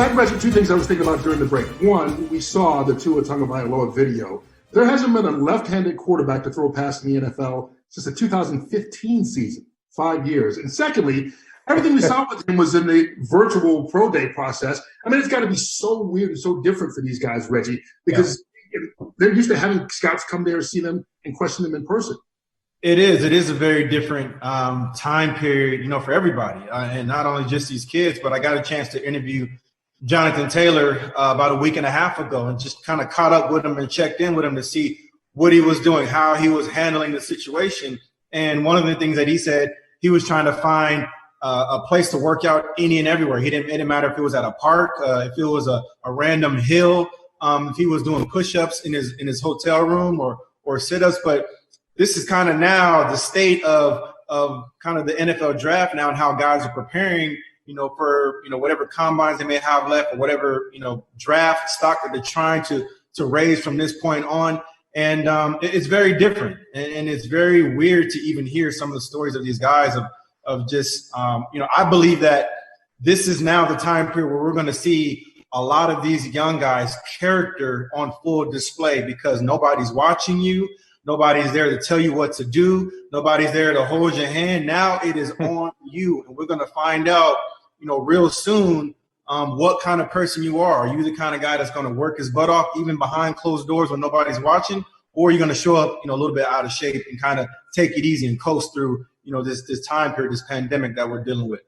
back to two things I was thinking about during the break. One, we saw the Tua Tagovailoa video. There hasn't been a left-handed quarterback to throw a pass in the NFL since the 2015 season, 5 years. And secondly, everything we saw with him was in the virtual pro day process. I mean, it's got to be so weird and so different for these guys, Reggie, because they're used to having scouts come there and see them and question them in person. It is a very different time period, for everybody, and not only just these kids. But I got a chance to interview Jonathan Taylor about a week and a half ago, and just kind of caught up with him and checked in with him to see what he was doing, how he was handling the situation. And one of the things that he said, he was trying to find a place to work out any and everywhere. It didn't matter if it was at a park, if it was a random hill, if he was doing push-ups in his hotel room or sit-ups. But this is kind of now the state of kind of the NFL draft now, and how guys are preparing, for, whatever combines they may have left, or whatever, draft stock that they're trying to raise from this point on. And it's very different. And it's very weird to even hear some of the stories of these guys of just, I believe that this is now the time period where we're going to see a lot of these young guys' character on full display, because nobody's watching you. Nobody's there to tell you what to do. Nobody's there to hold your hand. Now it is on you. And we're going to find out, real soon what kind of person you are. Are you the kind of guy that's going to work his butt off even behind closed doors when nobody's watching? Or are you going to show up, a little bit out of shape and kind of take it easy and coast through, this time period, this pandemic that we're dealing with?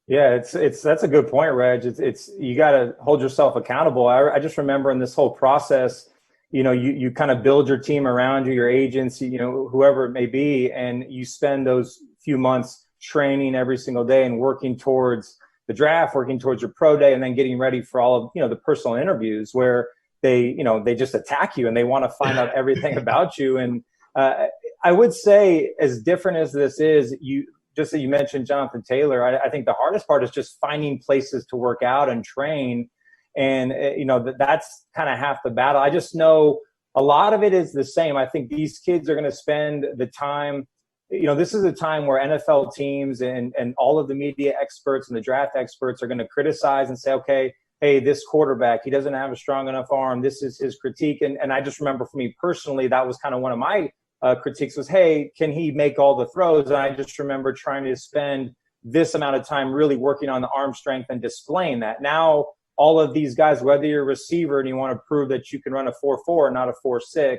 Yeah, that's a good point, Reg. It's you got to hold yourself accountable. I just remember in this whole process, you kind of build your team around you, your agents, whoever it may be, and you spend those few months training every single day and working towards the draft, working towards your pro day, and then getting ready for all of, the personal interviews where they just attack you and they want to find out everything about you. And I would say, as different as this is, just that you mentioned Jonathan Taylor, I think the hardest part is just finding places to work out and train. And, that's kind of half the battle. I just know a lot of it is the same. I think these kids are going to spend the time, this is a time where NFL teams and all of the media experts and the draft experts are going to criticize and say, okay, hey, this quarterback, he doesn't have a strong enough arm. This is his critique. And I just remember for me personally, that was kind of one of my critiques was, hey, can he make all the throws? And I just remember trying to spend this amount of time really working on the arm strength and displaying that. Now, all of these guys, whether you're a receiver and you want to prove that you can run a 4.4, not a 4.6,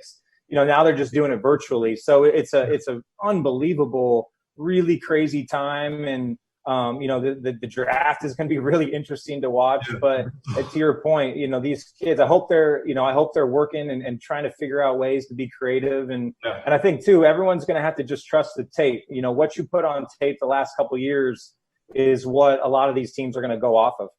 now they're just doing it virtually. So it's a unbelievable, really crazy time. And, the draft is going to be really interesting to watch. But to your point, these kids, I hope they're working and trying to figure out ways to be creative. And I think, too, everyone's going to have to just trust the tape. What you put on tape the last couple of years is what a lot of these teams are going to go off of.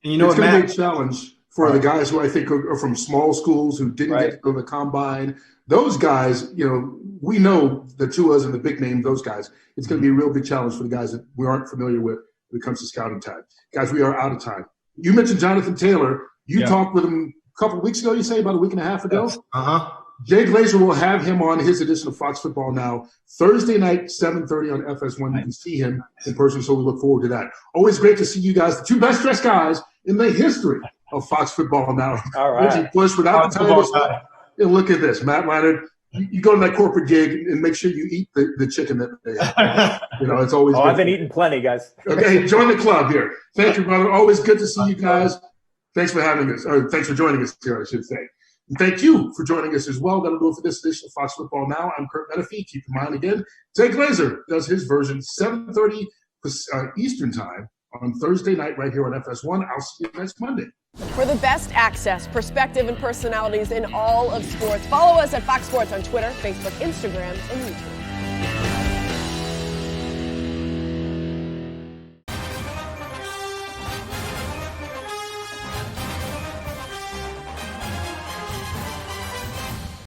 And it's going to be a challenge for the guys who I think are from small schools who didn't get to go to the combine. Those guys, we know the Tuas and the big name, those guys. It's going to be a real big challenge for the guys that we aren't familiar with when it comes to scouting time. Guys, we are out of time. You mentioned Jonathan Taylor. You talked with him a couple of weeks ago, you say, about a week and a half ago? Yes. Uh-huh. Jay Glazer will have him on his edition of Fox Football Now, Thursday night, 7:30 on FS1. You can see him in person, so we look forward to that. Always great to see you guys, the two best-dressed guys in the history of Fox Football Now. All right. Reggie Bush, without the titles. Look at this, Matt Leinart. You go to that corporate gig and make sure you eat the chicken that they have. It's always good. I've been eating plenty, guys. Okay, join the club here. Thank you, brother. Always good to see you guys. Thanks for having us, or thanks for joining us here, I should say. And thank you for joining us as well. That'll do it for this edition of Fox Football Now. I'm Curt Menefee. Keep in mind again, Jay Glazer does his version 7:30 Eastern Time on Thursday night right here on FS1. I'll see you next Monday. For the best access, perspective, and personalities in all of sports, follow us at Fox Sports on Twitter, Facebook, Instagram, and YouTube.